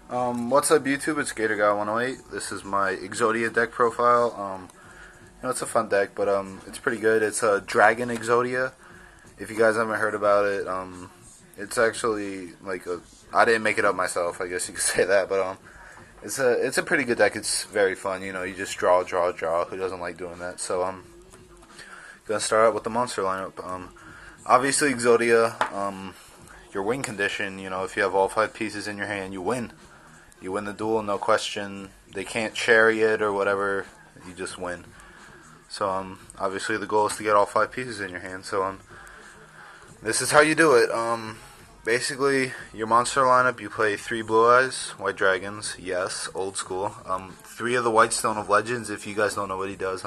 What's up, YouTube? It's GatorGuy108. This is my Exodia deck profile. It's a fun deck, but it's pretty good. It's a Dragon Exodia. If you guys haven't heard about it, it's actually like I didn't make it up myself. I guess you could say that, but it's a pretty good deck. It's very fun. You just draw. Who doesn't like doing that? So gonna start out with the monster lineup. Obviously Exodia. Your win condition. If you have all 5 pieces in your hand, you win. You win the duel, no question. They can't cherry it or whatever. You just win. So obviously the goal is to get all 5 pieces in your hand. So this is how you do it. Basically, your monster lineup, you play 3 Blue Eyes, White Dragons. Yes, old school. 3 of the White Stone of Legends. If you guys don't know what he does,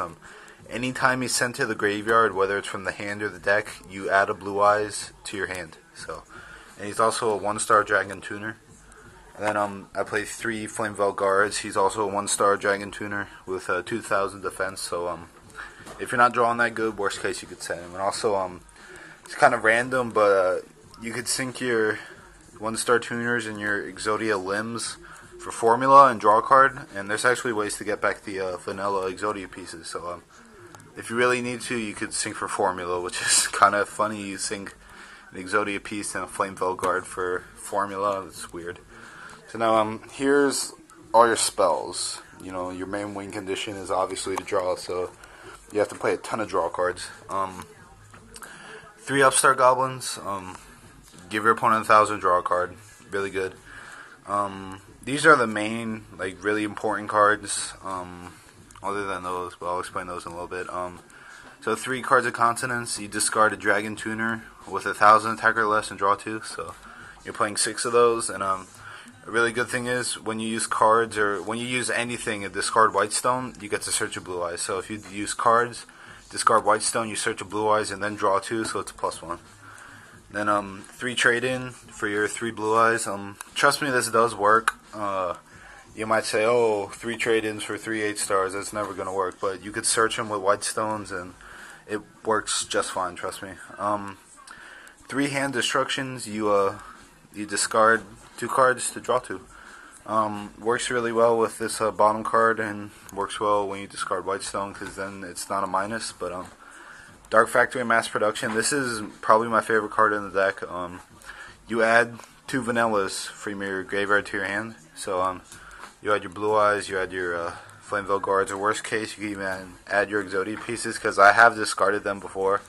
anytime he's sent to the graveyard, whether it's from the hand or the deck, you add a Blue Eyes to your hand. And he's also a 1-star Dragon Tuner. And then I play 3 Flameveld Guards. He's also a 1-star Dragon Tuner with 2,000 defense. So if you're not drawing that good, worst case you could send him. And also it's kind of random, but you could sync your 1-star tuners and your Exodia limbs for formula and draw a card. And there's actually ways to get back the vanilla Exodia pieces. So if you really need to, you could sync for formula, which is kind of funny. You sync an Exodia piece and a Flameveld Guard for formula. It's weird. So now here's all your spells. Your main win condition is obviously to draw, so you have to play a ton of draw cards. 3 Upstart Goblins. Give your opponent 1,000, draw a card. Really good. These are the main, really important cards. Other than those, but I'll explain those in a little bit. So 3 Cards of Continents. You discard a Dragon Tuner with 1,000 attack or less and draw 2. So you're playing 6 of those. And a really good thing is when you use cards or when you use anything and discard White Stone, you get to search a Blue Eyes. So if you use cards, discard White Stone, you search a Blue Eyes and then draw 2, so it's a +1. Then 3 trade-in for your 3 Blue Eyes. Trust me, this does work. You might say, oh, 3 trade-ins for 3 8-stars, that's never going to work. But you could search them with White Stones and it works just fine, trust me. 3 hand destructions. You discard 2 cards to draw 2. Works really well with this bottom card and works well when you discard White Stone because then it's not a minus. But Dark Factory Mass Production. This is probably my favorite card in the deck. You add 2 vanillas from your graveyard to your hand. So you add your Blue Eyes, you add your Flameveld Guards, or worst case you can even add your Exodia pieces because I have discarded them before.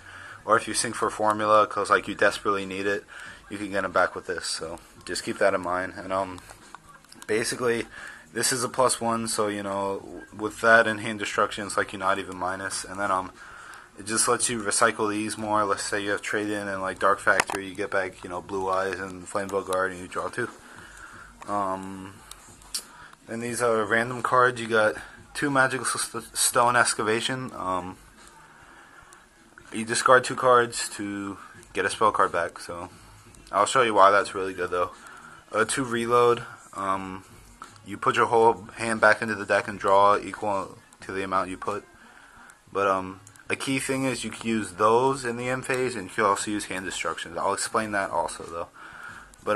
Or if you sync for formula because you desperately need it, you can get them back with this. So just keep that in mind. And basically this is a +1, so with that and hand destruction it's you're not even minus. And then it just lets you recycle these more. Let's say you have trade in and Dark Factory, you get back Blue Eyes and Flameveld Guard and you draw 2. Then these are random cards. You got 2 Magical Stone Excavation. You discard 2 cards to get a spell card back. So I'll show you why that's really good though. 2 Reload. You put your whole hand back into the deck and draw equal to the amount you put. But a key thing is you can use those in the end phase, and you can also use hand destructions. I'll explain that also though. But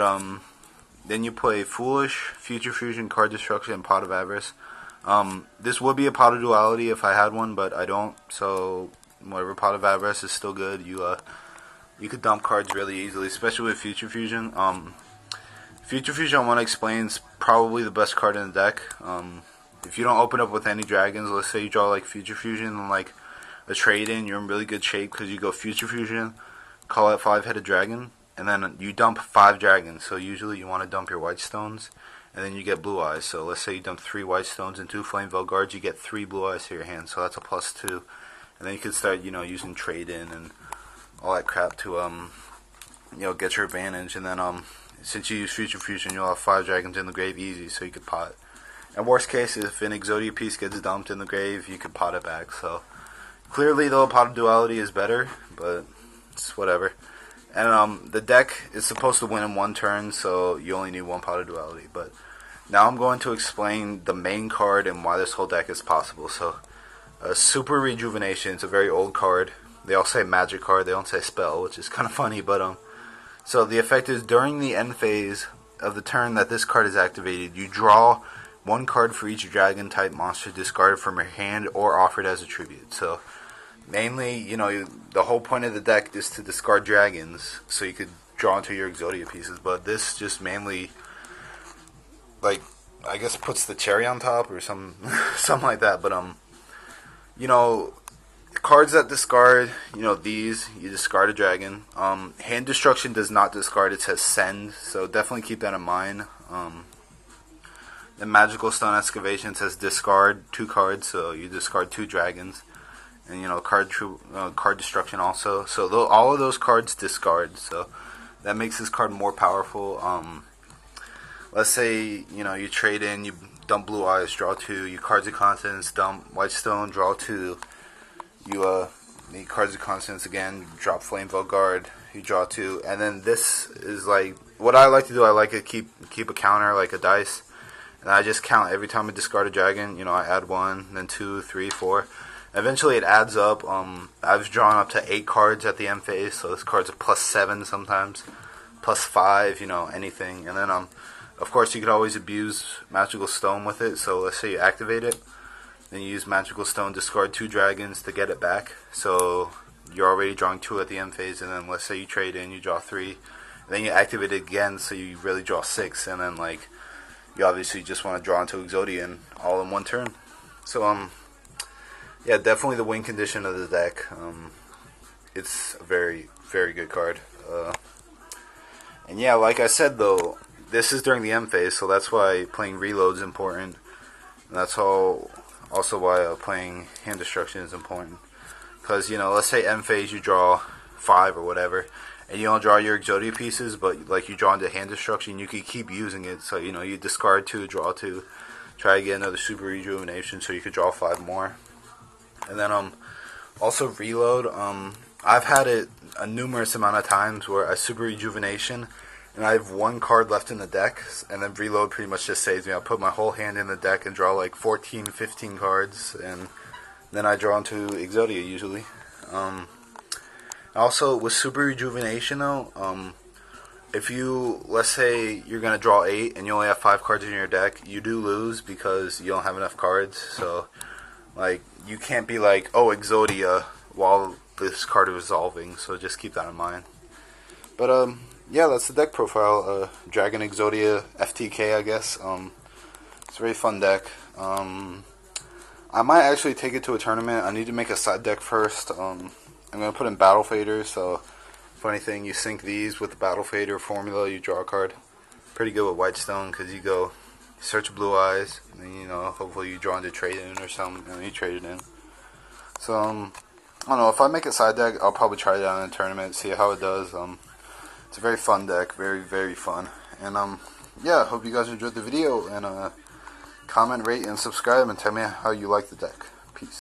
then you play Foolish, Future Fusion, Card Destruction, and Pot of Avarice. This would be a Pot of Duality if I had one, but I don't. So whatever, Pot of Avarice is still good. You could dump cards really easily, especially with Future Fusion. Future Fusion, I want to explain, is probably the best card in the deck. If you don't open up with any dragons, let's say you draw Future Fusion and a trade-in, you're in really good shape because you go Future Fusion, call out 5-headed dragon, and then you dump 5 dragons. So usually you want to dump your White Stones, and then you get Blue Eyes. So let's say you dump 3 White Stones and 2 Flameveld Guards, you get 3 Blue Eyes to your hand. So that's a +2. And then you can start, using trade-in and all that crap to, get your advantage. And then since you use Future Fusion, you'll have 5 dragons in the grave easy, so you could pot. And worst case, if an Exodia piece gets dumped in the grave, you could pot it back. So clearly, though, Pot of Duality is better, but it's whatever. And the deck is supposed to win in 1 turn, so you only need 1 Pot of Duality. But now I'm going to explain the main card and why this whole deck is possible. So, Super Rejuvenation. It's a very old card. They all say magic card. They don't say spell, which is kind of funny. But so the effect is during the end phase, of the turn that this card is activated, you draw one card for each dragon type monster discarded from your hand or offered as a tribute. So mainly, you know, the whole point of the deck is to discard dragons so you could draw into your Exodia pieces, but this just mainly, like, I guess puts the cherry on top or something like that. But you know, cards that discard, you know, these, you discard a dragon. Hand destruction does not discard, it says send, so definitely keep that in mind. The magical stone excavation says discard 2 cards, so you discard 2 dragons. And you know, card destruction also. So all of those cards discard, so that makes this card more powerful. Let's say, you know, you trade in, you dump Blue Eyes, draw 2. You Cards of Consonance, dump White Stone, draw 2. You need Cards of Consonance again, drop Flame Veil Guard, you draw 2. And then this is like, what I like to do, I like to keep a counter, like a dice. And I just count every time I discard a dragon. You know, I add 1, then 2, 3, 4. Eventually it adds up. I've drawn up to 8 cards at the end phase, so this card's a +7 sometimes, +5, you know, anything. And then of course you could always abuse Magical Stone with it. So let's say you activate it, then you use Magical Stone, discard 2 dragons to get it back. So you're already drawing 2 at the end phase, and then let's say you trade in, you draw 3, and then you activate it again, so you really draw 6, and then like you obviously just want to draw into Exodia all in one turn. So yeah, definitely the win condition of the deck. It's a very, very good card. And yeah, like I said though, this is during the M phase, so that's why playing reload is important. And that's also why playing hand destruction is important. Because, you know, let's say M phase you draw 5 or whatever, and you don't draw your Exodia pieces, but like you draw into hand destruction, you can keep using it. So, you know, you discard 2, draw 2, try to get another super rejuvenation so you could draw 5 more. And then also reload. I've had it a numerous amount of times where I super rejuvenation and I have 1 card left in the deck, and then reload pretty much just saves me. I'll put my whole hand in the deck and draw like 14, 15 cards, and then I draw into Exodia usually. Also, with Super Rejuvenation though, if you, let's say you're going to draw 8 and you only have 5 cards in your deck, you do lose because you don't have enough cards. So, like, you can't be like, oh, Exodia, while this card is resolving, so just keep that in mind. But, yeah, that's the deck profile. Dragon Exodia FTK, I guess. It's a very fun deck. I might actually take it to a tournament. I need to make a side deck first. I'm going to put in Battle Faders, so funny thing, you sync these with the Battle Fader formula, you draw a card. Pretty good with White Stone, because you go search Blue Eyes, and then, you know, hopefully you draw into trade in or something, and you trade it in. So, I don't know, if I make a side deck, I'll probably try it out in a tournament, see how it does. It's a very fun deck, very, very fun. And, yeah, hope you guys enjoyed the video, and comment, rate, and subscribe, and tell me how you like the deck.